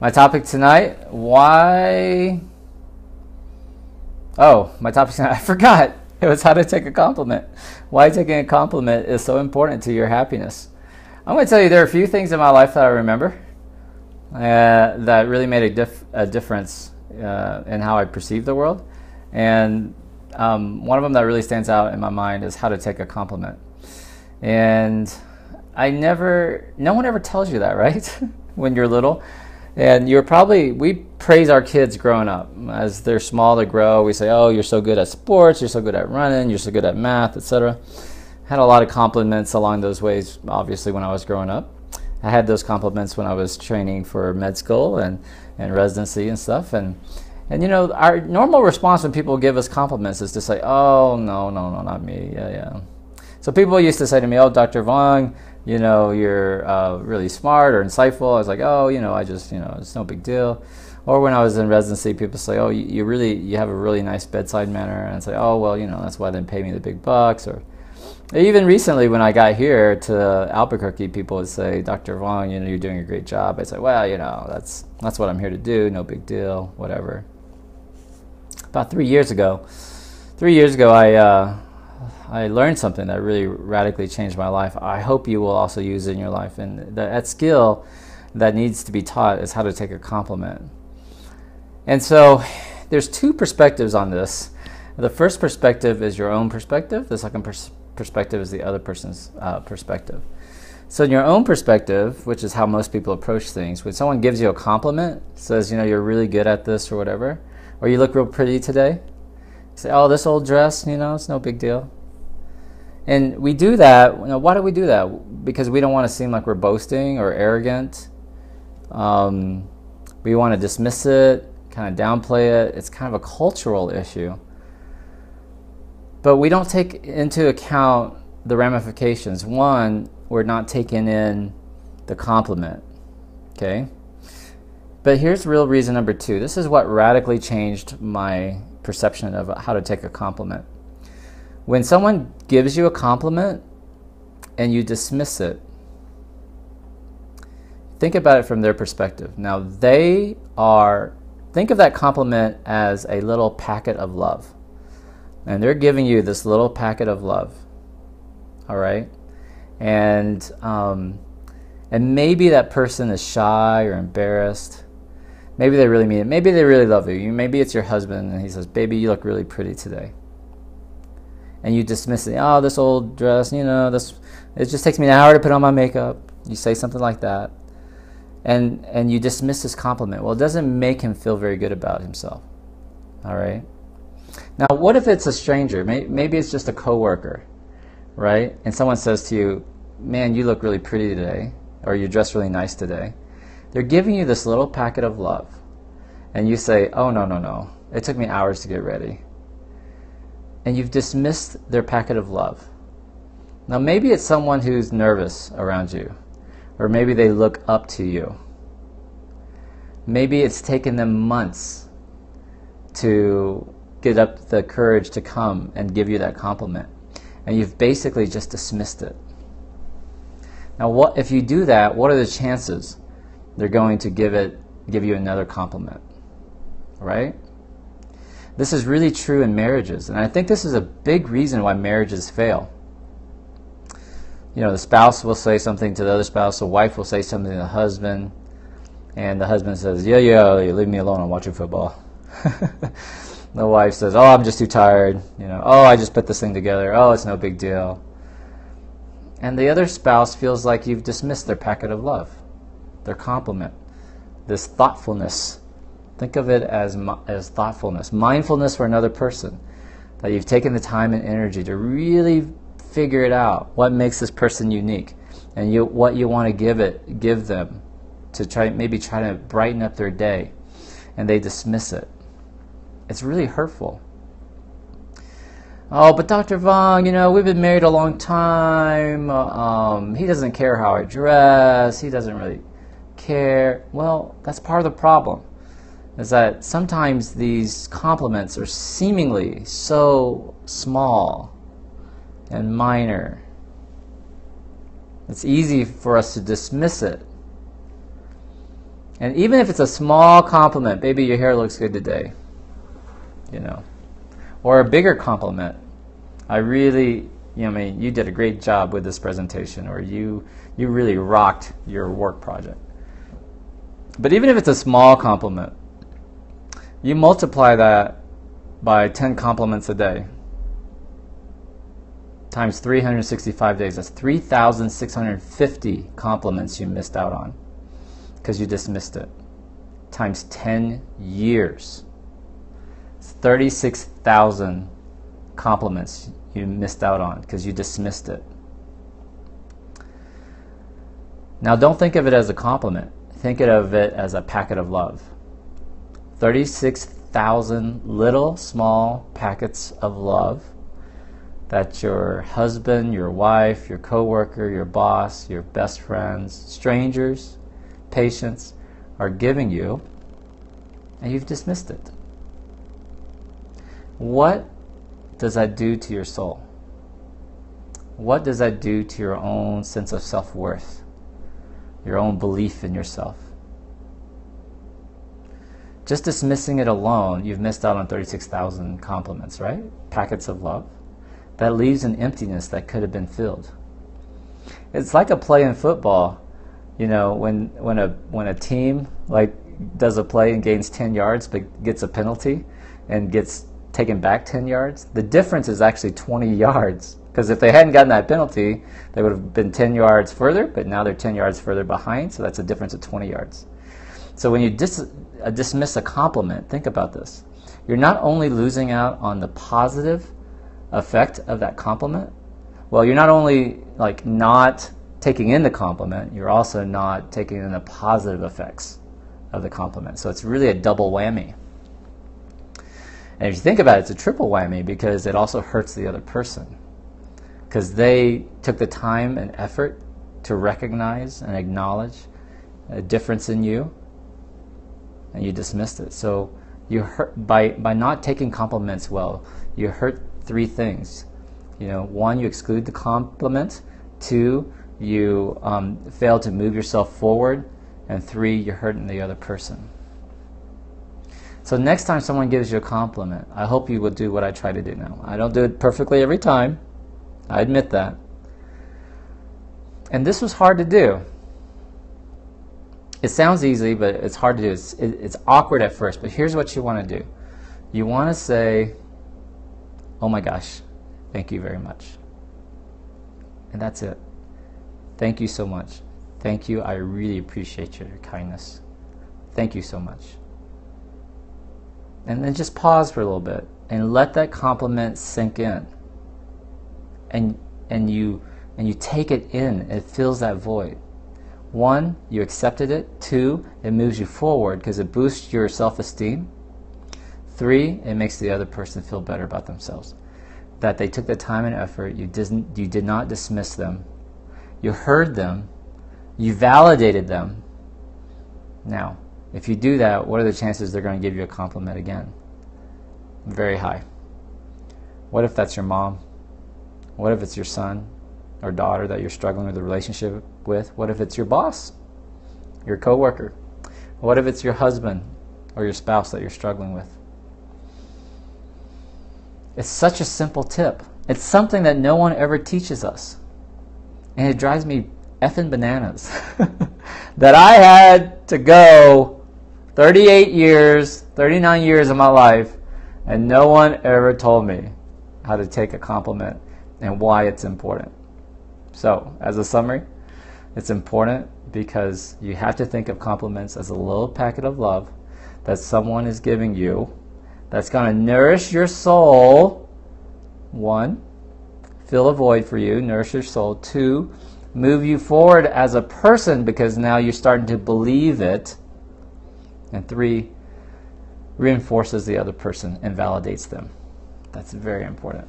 My topic tonight, why... Oh, my topic tonight, I forgot. It was how to take a compliment. Why taking a compliment is so important to your happiness. I'm going to tell you there are a few things in my life that I remember that really made a difference in how I perceive the world. And one of them that really stands out in my mind is how to take a compliment. And no one ever tells you that, right? When you're little. And we praise our kids growing up. As they're small, they grow. We say, oh, you're so good at sports, you're so good at running, you're so good at math, etc. Had a lot of compliments along those ways, obviously, when I was growing up. I had those compliments when I was training for med school and residency and stuff. And you know, our normal response when people give us compliments is to say, oh, no, not me, yeah. So people used to say to me, oh, Dr. Vuong, you know, you're really smart or insightful. I was like, oh, you know, it's no big deal. Or when I was in residency, people say, oh, you have a really nice bedside manner. And I say, oh, well, you know, that's why they pay me the big bucks. Or even recently when I got here to Albuquerque, people would say, Dr. Vuong, you know, you're doing a great job. I say, well, you know, that's what I'm here to do. No big deal, whatever. About 3 years ago, I learned something that really radically changed my life. I hope you will also use it in your life. And that skill that needs to be taught is how to take a compliment. And so there's two perspectives on this. The first perspective is your own perspective. The second perspective is the other person's perspective. So in your own perspective, which is how most people approach things, when someone gives you a compliment, says, you know, you're really good at this or whatever, or you look real pretty today, you say, oh, this old dress, you know, it's no big deal. And we do that. You know, why do we do that? Because we don't want to seem like we're boasting or arrogant. We want to dismiss it, kind of downplay it. It's kind of a cultural issue. But we don't take into account the ramifications. One, we're not taking in the compliment. Okay? But here's real reason number two. This is what radically changed my perception of how to take a compliment. When someone gives you a compliment and you dismiss it, think about it from their perspective. Now think of that compliment as a little packet of love. And they're giving you this little packet of love. All right? And maybe that person is shy or embarrassed. Maybe they really mean it. Maybe they really love you. Maybe it's your husband and he says, baby, you look really pretty today. And you dismiss it. Oh, this old dress, you know, it just takes me an hour to put on my makeup. You say something like that. And you dismiss his compliment. Well, it doesn't make him feel very good about himself. All right? Now, what if it's a stranger? Maybe it's just a coworker, right? And someone says to you, man, you look really pretty today, or you dress really nice today. They're giving you this little packet of love. And you say, oh, no. It took me hours to get ready. And you've dismissed their packet of love. Now maybe it's someone who's nervous around you, or maybe they look up to you. Maybe it's taken them months to get up the courage to come and give you that compliment, and you've basically just dismissed it. Now if you do that, what are the chances they're going to give you another compliment, right? This is really true in marriages, and I think this is a big reason why marriages fail. You know, the spouse will say something to the other spouse, the wife will say something to the husband, and the husband says, yeah, you leave me alone, I'm watching football. The wife says, oh, I'm just too tired. You know, oh, I just put this thing together. Oh, it's no big deal. And the other spouse feels like you've dismissed their packet of love, their compliment, this thoughtfulness. Think of it as thoughtfulness, mindfulness for another person, that you've taken the time and energy to really figure it out, what makes this person unique, and what you want to give them to maybe try to brighten up their day, and they dismiss it. It's really hurtful. Oh, but Dr. Vuong, you know, we've been married a long time. He doesn't care how I dress. He doesn't really care. Well, that's part of the problem. Is that sometimes these compliments are seemingly so small and minor. It's easy for us to dismiss it. And even if it's a small compliment, baby, your hair looks good today, you know, or a bigger compliment, I really, you did a great job with this presentation, or you really rocked your work project. But even if it's a small compliment, you multiply that by 10 compliments a day times 365 days. That's 3,650 compliments you missed out on because you dismissed it. Times 10 years. It's 36,000 compliments you missed out on because you dismissed it. Now don't think of it as a compliment. Think of it as a packet of love. 36,000 little small packets of love that your husband, your wife, your coworker, your boss, your best friends, strangers, patients are giving you, and you've dismissed it. What does that do to your soul? What does that do to your own sense of self-worth, your own belief in yourself? Just dismissing it alone, you've missed out on 36,000 compliments, right? Packets of love. That leaves an emptiness that could have been filled. It's like a play in football. When a team does a play and gains 10 yards but gets a penalty and gets taken back 10 yards, the difference is actually 20 yards. Because if they hadn't gotten that penalty, they would have been 10 yards further, but now they're 10 yards further behind, so that's a difference of 20 yards. So when you dismiss a compliment, think about this. You're not only losing out on the positive effect of that compliment, well, you're not only not taking in the compliment, you're also not taking in the positive effects of the compliment. So it's really a double whammy. And if you think about it, it's a triple whammy because it also hurts the other person. Because they took the time and effort to recognize and acknowledge a difference in you, and you dismissed it. So you hurt by not taking compliments well. You hurt three things. One, you exclude the compliment. Two, you fail to move yourself forward. And three, you're hurting the other person. So next time someone gives you a compliment, I hope you will do what I try to do now. I don't do it perfectly every time. I admit that. And this was hard to do. It sounds easy, but it's hard to do. It's awkward at first, but here's what you want to do. You want to say, "Oh my gosh, thank you very much." And that's it. Thank you so much. Thank you. I really appreciate your kindness. Thank you so much. And then just pause for a little bit and let that compliment sink in. And you take it in. It fills that void. One, you accepted it. Two, it moves you forward because it boosts your self-esteem. Three, it makes the other person feel better about themselves. That they took the time and effort. You did not dismiss them. You heard them. You validated them. Now, if you do that, what are the chances they're going to give you a compliment again? Very high. What if that's your mom? What if it's your son or daughter that you're struggling with a relationship with? What if it's your boss, your coworker? What if it's your husband or your spouse that you're struggling with? It's such a simple tip. It's something that no one ever teaches us. And it drives me effing bananas that I had to go 38 years, 39 years of my life, and no one ever told me how to take a compliment and why it's important. So, as a summary, it's important because you have to think of compliments as a little packet of love that someone is giving you that's going to nourish your soul. One, fill a void for you, nourish your soul. Two, move you forward as a person because now you're starting to believe it. And three, reinforces the other person and validates them. That's very important.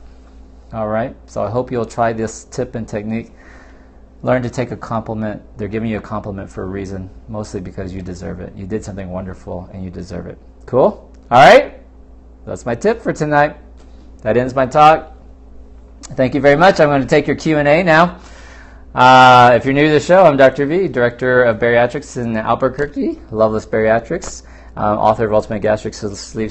All right, so I hope you'll try this tip and technique. Learn to take a compliment. They're giving you a compliment for a reason, mostly because you deserve it. You did something wonderful and you deserve it. Cool? All right, that's my tip for tonight. That ends my talk. Thank you very much. I'm going to take your Q&A now. If you're new to the show, I'm Dr. V, Director of Bariatrics in Albuquerque, Loveless Bariatrics, author of Ultimate Gastric Sleep